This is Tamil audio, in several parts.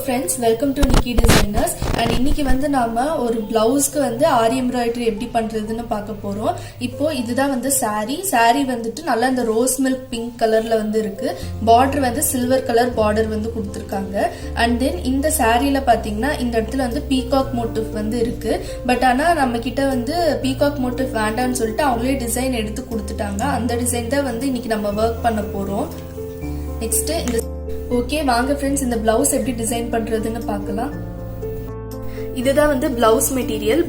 friends, welcome to Nikki Designers. And இன்னைக்கு வந்து நாம ஒரு பிளவுஸ்க்கு வந்து ஆரி எம்ப்ராய்டரி எப்படி பண்றதுன்னு பார்க்க போறோம். இப்போ இதுதான் வந்து saree வந்துட்டு நல்லா இந்த ரோஸ் மில்க் பிங்க் கலர்ல வந்து இருக்கு. பார்டர் வந்து சில்வர் கலர் பார்டர் வந்து கொடுத்திருக்காங்க. அண்ட் தென் இந்த சாரியில பாத்தீங்கன்னா இந்த இடத்துல வந்து பீகாக் மோட்டிவ் வந்து இருக்கு. பட் ஆனா நம்ம கிட்ட வந்து பீகாக் மோட்டிவ் வேண்டாம்னு சொல்லிட்டு அவங்களே டிசைன் எடுத்து கொடுத்துட்டாங்க. அந்த டிசைன் தான் வந்து இன்னைக்கு நம்ம ஒர்க் பண்ண போறோம். நெக்ஸ்ட் இந்த ஓகே வாங்க ஃப்ரெண்ட்ஸ், இந்த பிளவுஸ் எப்படி டிசைன் பண்றதுன்னு பார்க்கலாம். இதுதான் வந்து பிளவுஸ் மெட்டீரியல்.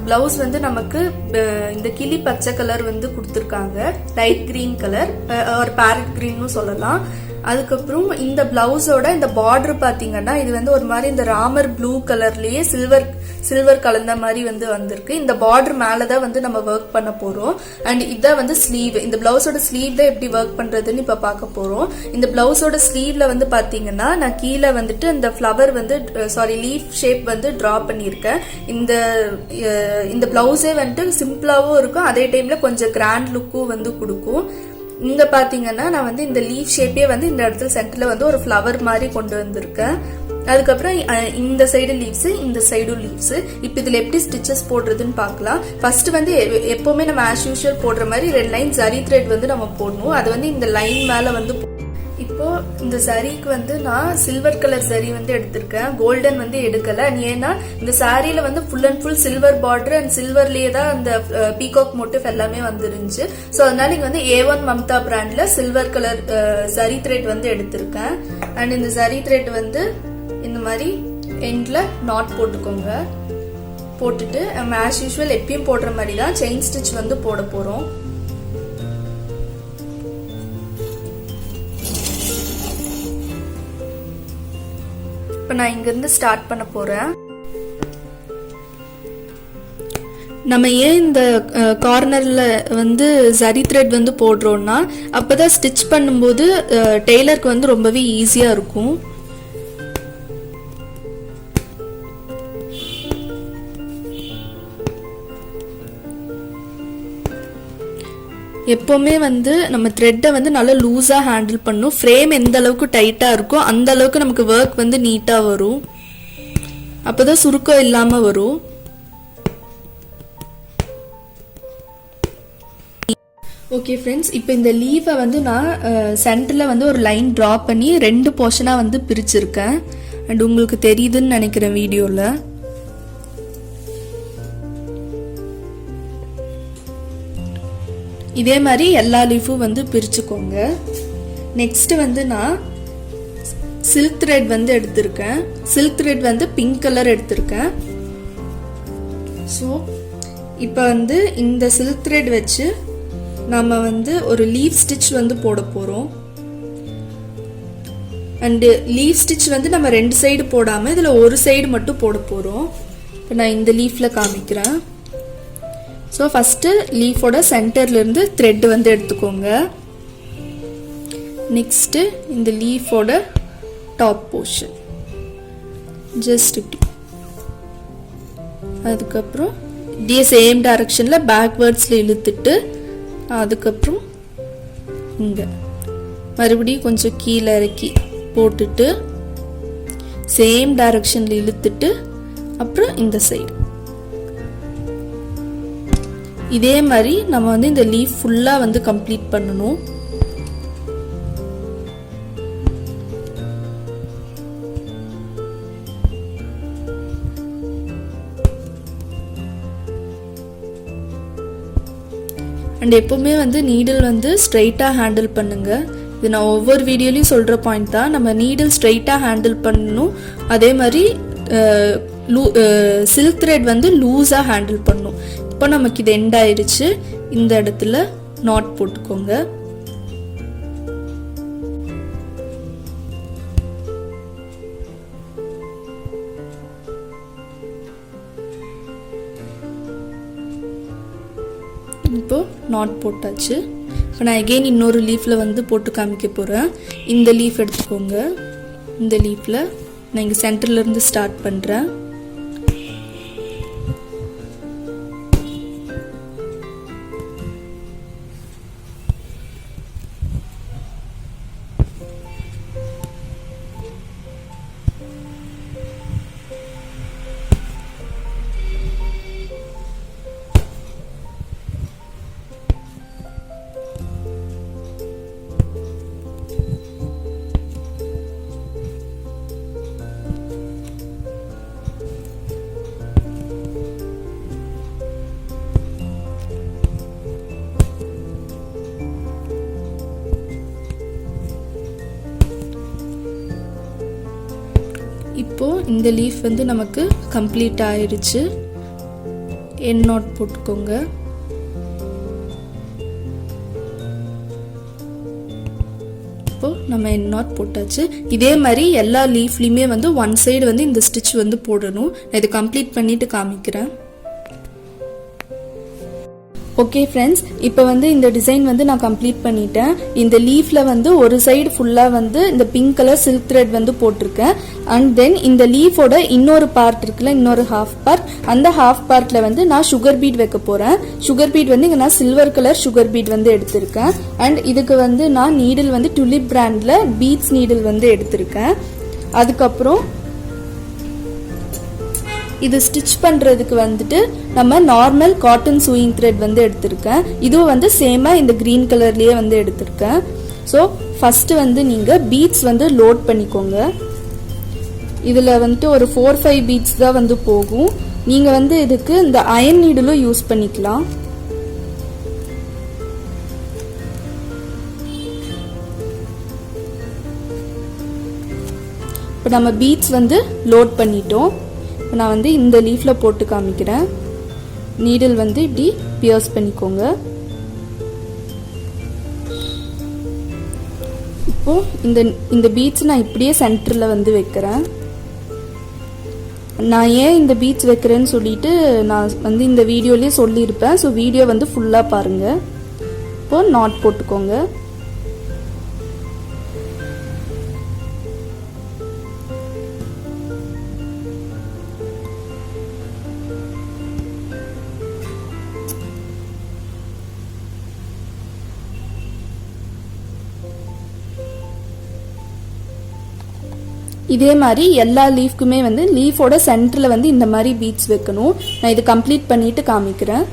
பிளவுஸ் வந்து நமக்கு இந்த கிளி பச்சை கலர் வந்து கொடுத்துருக்காங்க, லைட் கிரீன் கலர் ஒரு பேரட் கிரீன்னு சொல்லலாம். அதுக்கப்புறம் இந்த பிளவுஸோட இந்த பார்டர் பாத்தீங்கன்னா இது வந்து ஒரு மாதிரி இந்த ராமர் ப்ளூ கலர்லயே சில்வர் கலந்த மாதிரி வந்து வந்திருக்கு. இந்த பார்டர் மேலதான் வந்து நம்ம ஒர்க் பண்ண போறோம். அண்ட் இதான் வந்து ஸ்லீவ். இந்த பிளவுஸோட ஸ்லீவ் தான் எப்படி ஒர்க் பண்றதுன்னு இப்ப பார்க்க போறோம். இந்த பிளவுஸோட ஸ்லீவ்ல வந்து பாத்தீங்கன்னா நான் கீழே வந்துட்டு இந்த ஃபிளவர் வந்து லீஃப் ஷேப் வந்து டிரா பண்ணிருக்கேன். இந்த பிளவுஸே வந்துட்டு சிம்பிளாவும் இருக்கும், அதே டைம்ல கொஞ்சம் கிராண்ட் லுக்கும் வந்து கொடுக்கும். இங்க பாத்தீங்கன்னா நான் வந்து இந்த லீஃப் ஷேப்பே வந்து இந்த இடத்துல சென்டர்ல வந்து ஒரு ஃபிளவர் மாதிரி கொண்டு வந்திருக்கேன். அதுக்கப்புறம் இந்த சைடு லீவ்ஸ், இந்த சைடு லீவ்ஸ். இப்ப இதுல எப்படி ஸ்டிச்சஸ் போடுறதுன்னு பார்க்கலாம். ஃபர்ஸ்ட் வந்து எப்பவுமே நம்ம ஆஸ் யூஷுவல் போடுற மாதிரி 2 லைன் ஜரி த்ரெட் வந்து நம்ம போடணும். அது வந்து இந்த லைன் மேல வந்து இப்போ இந்த சரிக்கு வந்து நான் சில்வர் கலர் சரி வந்து எடுத்திருக்கேன், கோல்டன் வந்து எடுக்கல. ஏன்னா இந்த சாரியில வந்து full and full silver border and சில்வர்லயே தான் அந்த பீகாக் மோட்டிவ் எல்லாமே வந்துருந்துச்சு. ஸோ அதனால இங்க வந்து A1 மம்தா பிராண்ட்ல சில்வர் கலர் சரி த்ரெட் வந்து எடுத்திருக்கேன். அண்ட் இந்த சரி த்ரெட் வந்து இந்த மாதிரி எண்ட்ல நாட் போட்டுக்கோங்க. போட்டுட்டு நம்ம ஆஸ் யூஷுவல் எப்பயும் போடுற மாதிரி தான் செயின் ஸ்டிச் வந்து போட போறோம். இப்ப நான் இங்க இருந்து ஸ்டார்ட் பண்ண போறேன். நம்ம ஏன் இந்த கார்னர்ல வந்து ஜரி த்ரெட் வந்து போடுறோம்னா அப்பதான் ஸ்டிச் பண்ணும்போது டெய்லருக்கு வந்து ரொம்பவே ஈஸியா இருக்கும். எப்பவுமே வந்து நம்ம த்ரெட்டை வந்து நல்லா லூஸா ஹேண்டில் பண்ணும். ஃப்ரேம் எந்த அளவுக்கு டைட்டா இருக்கோ அந்த அளவுக்கு நமக்கு ஒர்க் வந்து நீட்டா வரும், அப்பதான் சுருக்கம் இல்லாம வரும். ஓகே ஃப்ரெண்ட்ஸ், இப்போ இந்த லீவை வந்து நான் சென்டர்ல வந்து ஒரு லைன் டிரா பண்ணி 2 போர்ஷனா வந்து பிரிச்சிருக்கேன். அண்ட் உங்களுக்கு தெரியுதுன்னு நினைக்கிறேன் வீடியோல. இதே மாதிரி எல்லா லீஃபும் வந்து பிரிச்சுக்கோங்க. நெக்ஸ்ட் வந்து நான் சில்க் த்ரெட் வந்து எடுத்திருக்கேன். சில்க் த்ரெட் வந்து பிங்க் கலர் எடுத்திருக்கேன். ஸோ இப்போ வந்து இந்த சில்க் த்ரெட் வச்சு நம்ம வந்து ஒரு லீஃப் ஸ்டிச் வந்து போட போறோம். அண்டு லீஃப் ஸ்டிச் வந்து நம்ம 2 சைடு போடாம இதுல ஒரு சைடு மட்டும் போட போறோம். இப்போ நான் இந்த லீஃப்ல காமிக்கிறேன். ஸோ ஃபர்ஸ்ட் லீஃபோட சென்டர்ல இருந்து த்ரெட் வந்து எடுத்துக்கோங்க. நெக்ஸ்ட் இந்த லீஃபோட டாப் போர்ஷன் ஜஸ்ட் இப்படி. அதுக்கப்புறம் இதே சேம் டைரக்ஷன்ல பேக்வேர்ட்ஸ்ல இழுத்துட்டு அதுக்கப்புறம் இங்க மறுபடியும் கொஞ்சம் கீழே இறக்கி போட்டுட்டு சேம் டைரக்ஷன்ல இழுத்துட்டு அப்புறம் இந்த சைடு. இதே மாதிரி நம்ம வந்து இந்த லீஃப் ஃபுல்லா வந்து கம்ப்ளீட் பண்ணணும். அண்ட் எப்பவுமே வந்து நீடில் வந்து ஸ்ட்ரைட்டா ஹேண்டில் பண்ணுங்க. இது நான் ஒவ்வொரு வீடியோலயும் சொல்ற பாயிண்ட் தான். நம்ம நீடில் ஸ்ட்ரைட்டா ஹேண்டில் பண்ணணும். அதே மாதிரி சில்க் த்ரெட் வந்து லூஸா ஹேண்டில் பண்ணணும். இப்போ நமக்கு இது எண்ட் ஆயிடுச்சு. இந்த இடத்துல நாட் போட்டுக்கோங்க. இப்போ நாட் போட்டாச்சு. இப்போ நான் அகெயின் இன்னொரு லீஃப்ல வந்து போட்டு காமிக்க போறேன். இந்த லீஃப் எடுத்துக்கோங்க. இந்த லீஃப்ல நான் இங்க சென்டர்ல இருந்து ஸ்டார்ட் பண்றேன். இந்த லீஃப் வந்து நமக்கு கம்ப்ளீட் ஆயிருச்சு. எண்ட் நாட் போட்டுக்கோங்க. இப்போ நம்ம எண்ட் நாட் போட்டாச்சு. இதே மாதிரி எல்லா லீஃப்லயுமே வந்து ஒன் சைடு வந்து இந்த ஸ்டிச் வந்து போடணும். நான் இதை கம்ப்ளீட் பண்ணிட்டு காமிக்கிறேன். ஓகே ஃப்ரெண்ட்ஸ், இப்போ வந்து இந்த டிசைன் வந்து நான் கம்ப்ளீட் பண்ணிட்டேன். இந்த லீஃப்ல வந்து ஒரு சைடு ஃபுல்லா வந்து இந்த பிங்க் கலர் சில்க் த்ரெட் வந்து போட்டிருக்கேன். அண்ட் தென் இந்த லீஃபோட இன்னொரு பார்ட் இருக்குல்ல, இன்னொரு ஹாஃப் பார்ட், அந்த ஹாஃப் பார்ட்ல வந்து நான் சுகர் பீட் வைக்க போறேன். சுகர் பீட் வந்து இங்க நான் சில்வர் கலர் சுகர் பீட் வந்து எடுத்திருக்கேன். அண்ட் இதுக்கு வந்து நான் நீடில் வந்து டுலிப் பிராண்ட்ல பீட்ஸ் நீடில் வந்து எடுத்திருக்கேன். அதுக்கப்புறம் இது ஸ்டிச் பண்றதுக்கு வந்துட்டு நம்ம நார்மல் காட்டன் சூயிங் த்ரெட் வந்து எடுத்திருக்கேன். இதுவும் வந்து சேமா இந்த கிரீன் கலர்லயே வந்து எடுத்திருக்கேன். ஸோ ஃபர்ஸ்ட் வந்து நீங்க பீட்ஸ் வந்து லோட் பண்ணிக்கோங்க. இதுல வந்துட்டு ஒரு 4-5 பீட்ஸ் தான் வந்து போகும். நீங்க வந்து இதுக்கு இந்த அயன் நீடிலும் யூஸ் பண்ணிக்கலாம். இப்போ நம்ம பீட்ஸ் வந்து லோட் பண்ணிட்டோம். நான் வந்து இந்த லீஃப்ல போட்டு காமிக்கிறேன். நீடில் வந்து இப்படி பியர்ஸ் பண்ணிக்கோங்க. இப்போ இந்த பீட்ஸ் நான் இப்படியே சென்டர்ல வந்து வைக்கிறேன். நான் ஏன் இந்த பீட்ஸ் வைக்கிறேன்னு சொல்லிட்டு நான் வந்து இந்த வீடியோலயே சொல்லியிருப்பேன். ஸோ வீடியோ வந்து ஃபுல்லா பாருங்க. இப்போ நாட் போட்டுக்கோங்க. இதே மாதிரி எல்லா லீஃப்க்குமே வந்து லீஃபோட சென்டர்ல வந்து இந்த மாதிரி பீட்ஸ் வைக்கணும். நான் இது கம்ப்ளீட் பண்ணிட்டு காமிக்கிறேன்.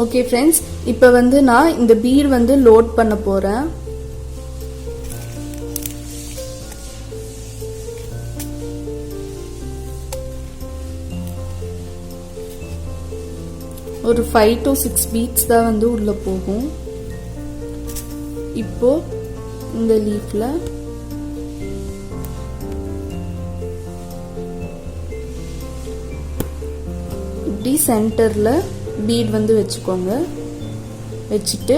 ஓகே ஃப்ரெண்ட்ஸ், இப்போ வந்து நான் இந்த பீட் வந்து லோட் பண்ண போறேன். ஒரு 5 to 6 பீட்ஸ் தான் வந்து உள்ள போகும். இப்போ இந்த லீஃப்ல இப்படி சென்டர்ல பீட் வந்து வச்சுக்கோங்க. வச்சுட்டு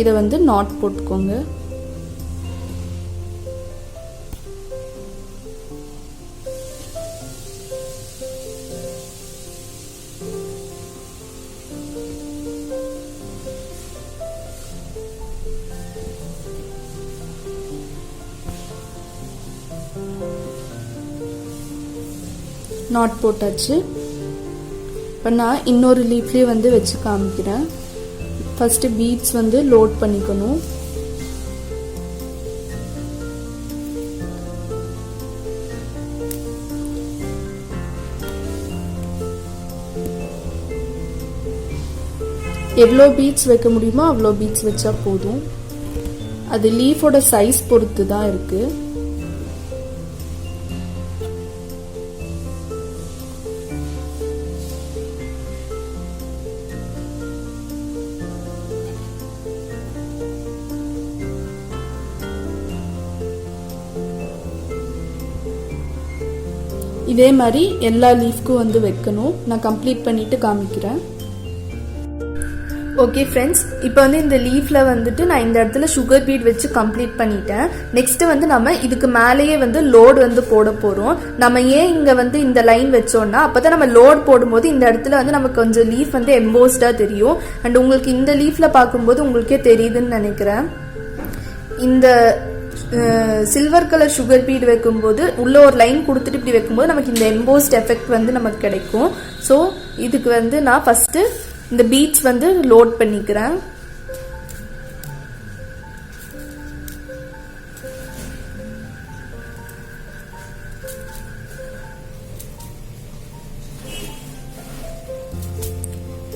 இதை வந்து நாட் போட்டுக்கோங்க. நாட் போட்டாச்சு. இப்போ நான் இன்னொரு லீஃப்லேயே வந்து வச்சு காமிக்கிறேன். ஃபர்ஸ்ட் பீட்ஸ் வந்து லோட் பண்ணிக்கணும். எவ்வளோ பீட்ஸ் வைக்க முடியுமோ அவ்வளோ பீட்ஸ் வச்சா போதும். அது லீஃபோட சைஸ் பொறுத்து தான் இருக்கு. இதே மாதிரி எல்லா லீஃப்க்கும் வந்து வைக்கணும். நான் கம்ப்ளீட் பண்ணிட்டு காமிக்கிறேன். ஓகே ஃப்ரெண்ட்ஸ், இப்போ வந்து இந்த லீஃப்ல வந்துட்டு நான் இந்த இடத்துல சுகர் பீட் வச்சு கம்ப்ளீட் பண்ணிட்டேன். நெக்ஸ்ட் வந்து நம்ம இதுக்கு மேலேயே வந்து லோட் வந்து போட போறோம். நம்ம ஏன் இங்க வந்து இந்த லைன் வச்சோம்னா அப்பதான் நம்ம லோட் போடும்போது இந்த இடத்துல வந்து நமக்கு கொஞ்சம் லீஃப் வந்து எம்போஸ்டா தெரியும். அண்ட் உங்களுக்கு இந்த லீஃப்ல பார்க்கும்போது உங்களுக்கே தெரியுதுன்னு நினைக்கிறேன். இந்த சில்வர் கலர் சுகர் பீட் வைக்கும்போது உள்ள ஒரு லைன் கொடுத்துட்டு இப்படி வைக்கும்போது நமக்கு இந்த எம்போஸ்ட் எஃபெக்ட் வந்து நமக்கு கிடைக்கும். ஸோ இதுக்கு வந்து நான் ஃபர்ஸ்ட் இந்த பீட்ஸ் வந்து லோட் பண்ணிக்கிறேன்.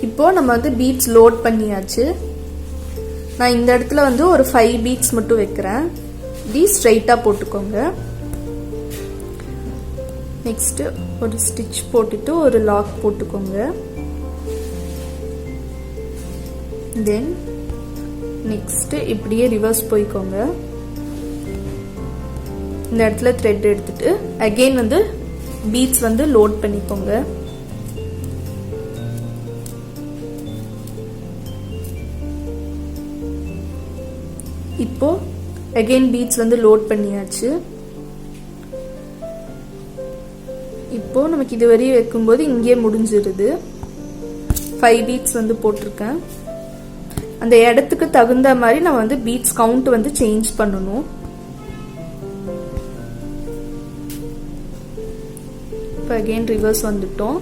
இப்போ நம்ம வந்து பீட்ஸ் லோட் பண்ணியாச்சு. நான் இந்த இடத்துல வந்து ஒரு 5 பீட்ஸ் மட்டும் வைக்கிறேன். இப்படி ஸ்ட்ரைட்டா போட்டுக்கோங்க. நெக்ஸ்ட் ஒரு ஸ்டிச் போட்டுட்டு ஒரு லாக் போட்டுக்கோங்க. தென் நெக்ஸ்ட் இப்படியே ரிவர்ஸ் போய்க்கோங்க. இந்த இடத்துல த்ரெட் எடுத்துட்டு அகைன் வந்து பீட்ஸ் வந்து லோட் பண்ணிக்கோங்க. இப்போ அகைன் பீட்ஸ் வந்து லோட் பண்ணியாச்சு. இப்போ நமக்கு இது வரையும் வைக்கும்போது இங்கே முடிஞ்சிருது. 5 பீட்ஸ் வந்து போட்டிருக்கேன். அந்த இடத்துக்கு தகுந்த மாதிரி நம்ம வந்து பீட்ஸ் கவுண்ட் வந்து சேஞ்ச் பண்ணணும். இப்போ அகைன் ரிவர்ஸ் வந்துட்டோம்.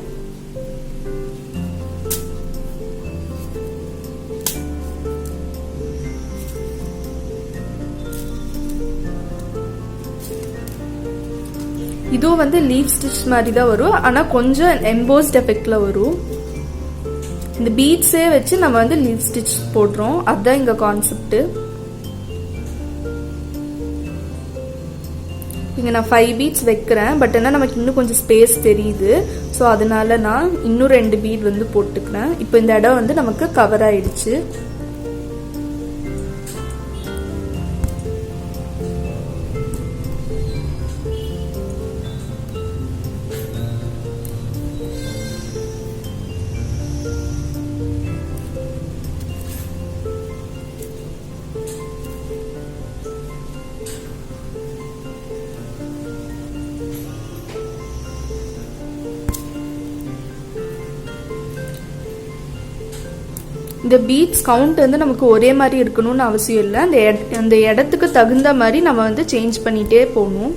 இதுவும் வந்து லீஃப் ஸ்டிச் மாதிரி தான் வரும். ஆனா கொஞ்சம் எம்போஸ்ட் எஃபெக்ட்ல வரும். இந்த பீட்ஸே வச்சு நம்ம வந்து லீஃப் ஸ்டிச் போடுறோம். அதுதான் இங்க கான்செப்ட். இங்க நான் 5 பீட்ஸ் வைக்கிறேன். பட் என்ன நமக்கு இன்னும் கொஞ்சம் ஸ்பேஸ் தெரியுது. ஸோ அதனால நான் இன்னும் 2 பீட் வந்து போட்டுக்கிறேன். இப்போ இந்த இடம் வந்து நமக்கு கவர் ஆயிடுச்சு. இந்த பீட்ஸ் கவுண்ட் வந்து நமக்கு ஒரே மாதிரி இருக்கணும்னு அவசியம் இல்லை. அந்த இடத்துக்கு தகுந்த மாதிரி நம்ம வந்து சேஞ்ச் பண்ணிட்டே போகணும்.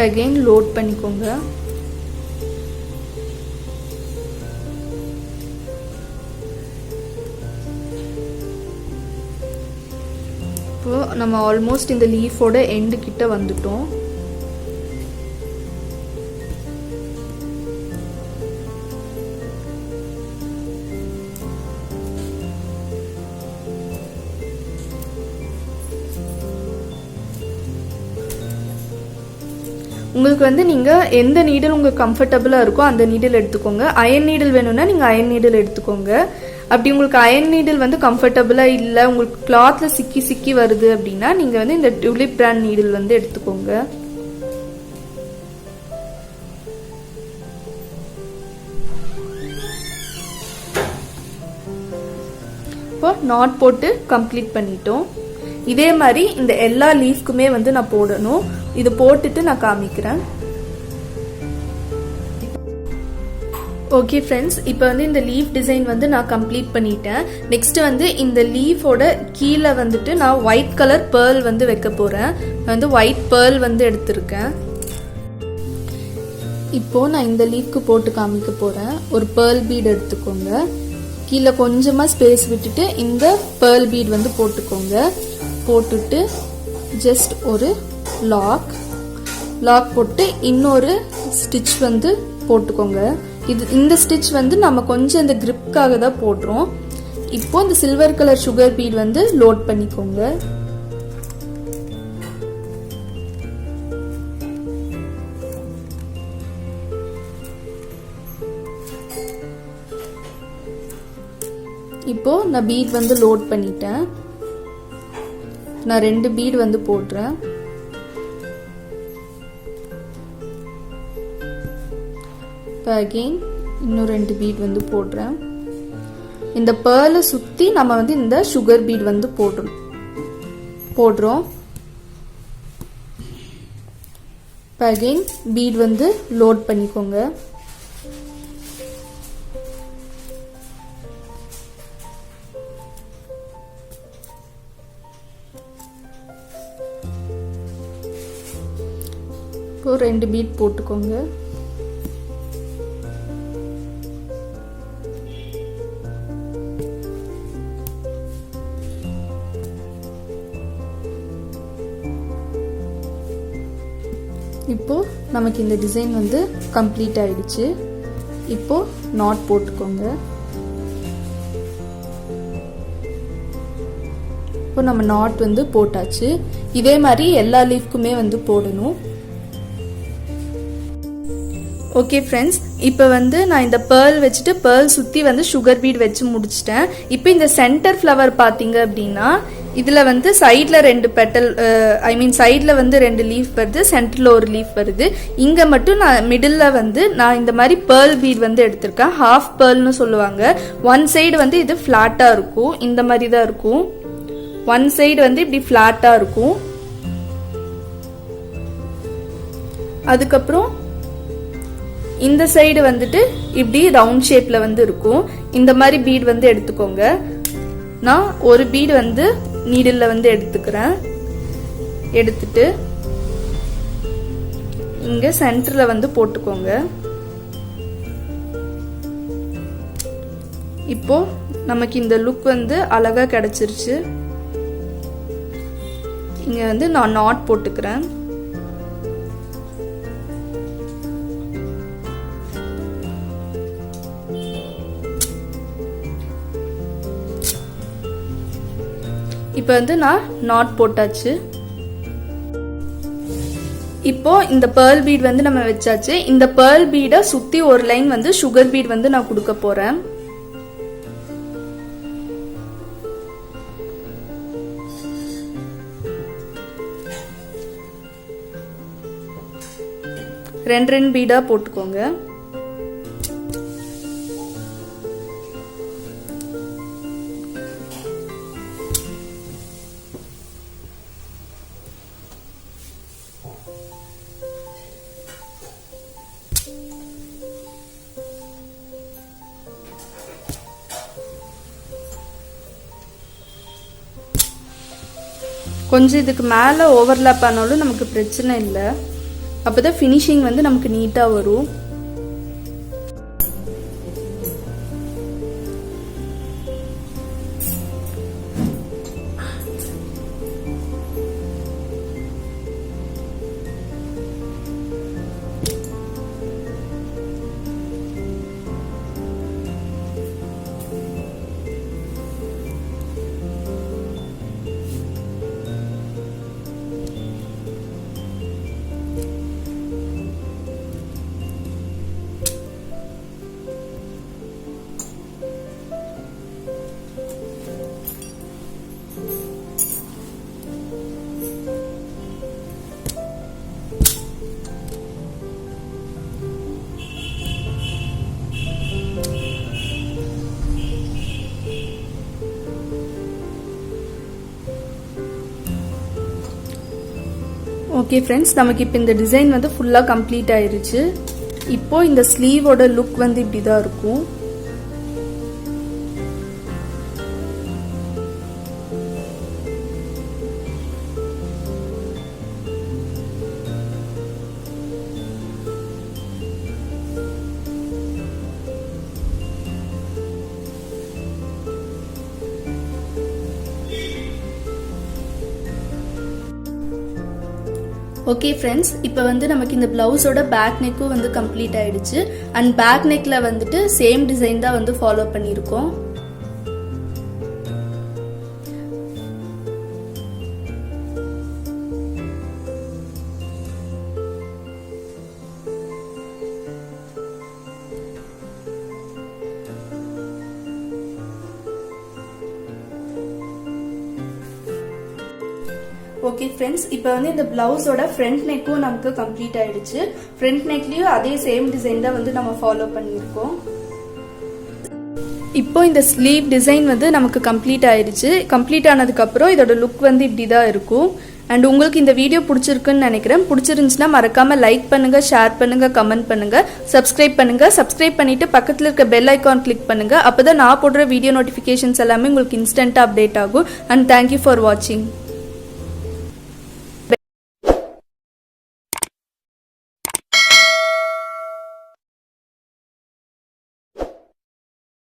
அகைன் லோட் பண்ணிக்கோங்க. இப்போ நம்ம ஆல்மோஸ்ட் இந்த லீஃபோட எண்டு கிட்ட வந்துட்டோம். உங்களுக்கு வந்து நீங்க எந்த நீடில் உங்களுக்கு கம்ஃபர்டபுளா இருக்கோ அந்த நீடில் எடுத்துக்கோங்க. அயன் நீடில் வேணும்னா நீங்க அயன் நீடில் எடுத்துக்கோங்க. அப்படி உங்களுக்கு அயன் நீடில் வந்து கம்ஃபர்டபுளா இல்லை, உங்களுக்கு கிளாத்ல சிக்கி சிக்கி வருது அப்படின்னா நீங்க வந்து இந்த டியூலிப் பிராண்ட் நீடில் வந்து எடுத்துக்கோங்க. இப்போ நாட் போட்டு கம்ப்ளீட் பண்ணிட்டோம். இதே மாதிரி இந்த எல்லா லீஃப்க்குமே வந்து நான் போடணும். இது போட்டுட்டு நான் காமிக்கிறேன். ஓகே ஃப்ரெண்ட்ஸ், இப்போ வந்து இந்த லீஃப் டிசைன் வந்து நான் கம்ப்ளீட் பண்ணிட்டேன். நெக்ஸ்ட் வந்து இந்த லீஃபோட கீழே வந்துட்டு நான் ஒயிட் கலர் பேர்ல் வந்து வைக்க போறேன். நான் வந்து ஒயிட் பேர்ல் வந்து எடுத்திருக்கேன். இப்போ நான் இந்த லீஃப்க்கு போட்டு காமிக்க போறேன். ஒரு பேர்ல் பீட் எடுத்துக்கோங்க. கீழே கொஞ்சமா ஸ்பேஸ் விட்டுட்டு இந்த பேர்ல் பீட் வந்து போட்டுக்கோங்க. போட்டுட்டு ஜஸ்ட் ஒரு லாக் போட்டு இன்னொரு ஸ்டிச் வந்து போட்டுக்கோங்க. இந்த ஸ்டிச் வந்து நம்ம கொஞ்சம் இந்த கிரிப்காக தான் போடுறோம். இப்போ இந்த சில்வர் கலர் சுகர் பீட் வந்து லோட் பண்ணிக்கோங்க. இப்போ நான் பீட் வந்து லோட் பண்ணிட்டேன். நான் 2 பீட் வந்து போடுறேன். அகைன் இன்னும் 2 பீட் வந்து போடுறேன். இந்த பேர்லை சுத்தி நம்ம வந்து இந்த சுகர் பீட் வந்து போடுறோம். அகைன் பீட் வந்து லோட் பண்ணிக்கோங்க. இப்போ 2 பீட் போட்டுக்கோங்க. இப்போ நமக்கு இந்த டிசைன் வந்து கம்ப்ளீட் ஆயிடுச்சு. இப்போ நாட் போட்டுக்கோங்க. இப்போ நம்ம நாட் வந்து போட்டாச்சு. இதே மாதிரி எல்லா லீஃப்க்குமே வந்து போடணும். ஓகே ஃப்ரெண்ட்ஸ், இப்போ வந்து நான் இந்த பேர்ல் வச்சுட்டு பேர்ல் சுற்றி வந்து சுகர் பீட் வச்சு முடிச்சிட்டேன். இப்போ இந்த சென்டர் ஃப்ளவர் பார்த்தீங்க அப்படின்னா இதில் வந்து சைடில் 2 பெட்டல் சைடில் வந்து 2 லீஃப் வருது, சென்டரில் ஒரு லீஃப் வருது. இங்கே மட்டும் நான் மிடில் வந்து நான் இந்த மாதிரி பேர்ல் பீட் வந்து எடுத்திருக்கேன். ஹாஃப் பேர்ல்னு சொல்லுவாங்க. ஒன் சைடு வந்து இது ஃப்ளாட்டாக இருக்கும், இந்த மாதிரி தான் இருக்கும். ஒன் சைடு வந்து இப்படி ஃப்ளாட்டாக இருக்கும். அதுக்கப்புறம் இந்த சைடு வந்துட்டு இப்படி ரவுண்ட் ஷேப்ல வந்து இருக்கும். இந்த மாதிரி பீட் வந்து எடுத்துக்கோங்க. நான் ஒரு பீட் வந்து நீடில்ல வந்து எடுத்துக்கிறேன். எடுத்துட்டு இங்க சென்டர்ல வந்து போட்டுக்கோங்க. இப்போ நமக்கு இந்த லுக் வந்து அழகா கிடைச்சிருச்சு. இங்க வந்து நான் நாட் போட்டுக்கிறேன். இப்போ வந்து நான் நாட் போட்டாச்சு. இப்போ இந்த பேர்ல் பீட் வந்து நம்ம வச்சாச்சு. இந்த பேர்ல் பீடை சுத்தி ஒரு லைன் வந்து சுகர் பீட் வந்து நான் கொடுக்க போறேன். ரெண்டு பீடா போட்டுக்கோங்க. கொஞ்சம் இதுக்கு மேலே ஓவர்லாப் ஆனாலும் நமக்கு பிரச்சனை இல்லை. அப்போதான் ஃபினிஷிங் வந்து நமக்கு நீட்டாக வரும். ஓகே ஃப்ரெண்ட்ஸ், நமக்கு இப்போ இந்த டிசைன் வந்து ஃபுல்லாக கம்ப்ளீட் ஆயிருச்சு. இப்போ இந்த ஸ்லீவோட லுக் வந்து இப்படி தான் இருக்கும். ஓகே ஃப்ரெண்ட்ஸ், இப்போ வந்து நமக்கு இந்த பிளவுஸோட பேக் நெக்கும் வந்து கம்ப்ளீட் ஆயிடுச்சு. அண்ட் பேக் நெக்ல வந்துட்டு சேம் டிசைன் தான் வந்து ஃபாலோ பண்ணியிருக்கோம். ஓகே ஃப்ரெண்ட்ஸ், இப்போ வந்து இந்த பிளவுஸோட ஃப்ரண்ட் நெக்கும் நமக்கு கம்ப்ளீட் ஆயிடுச்சு. ஃப்ரண்ட் நெக்லயும் அதே சேம் டிசைன் தான் வந்து நம்ம ஃபாலோ பண்ணியிருக்கோம். இப்போ இந்த ஸ்லீவ் டிசைன் வந்து நமக்கு கம்ப்ளீட் ஆயிடுச்சு. கம்ப்ளீட் ஆனதுக்கப்புறம் இதோட லுக் வந்து இப்படி தான் இருக்கும். அண்ட் உங்களுக்கு இந்த வீடியோ பிடிச்சிருக்குன்னு நினைக்கிறேன். பிடிச்சிருந்துச்சுன்னா மறக்காம லைக் பண்ணுங்க, ஷேர் பண்ணுங்க, கமெண்ட் பண்ணுங்க, சப்ஸ்கிரைப் பண்ணுங்க. சப்ஸ்கிரைப் பண்ணிட்டு பக்கத்தில் இருக்க பெல் ஐக்கான் கிளிக் பண்ணுங்க. அப்பதான் நான் போடுற வீடியோ நோட்டிஃபிகேஷன்ஸ் எல்லாமே உங்களுக்கு இன்ஸ்டன்ட்டா அப்டேட் ஆகும். அண்ட் தேங்க்யூ ஃபார் வாட்சிங்.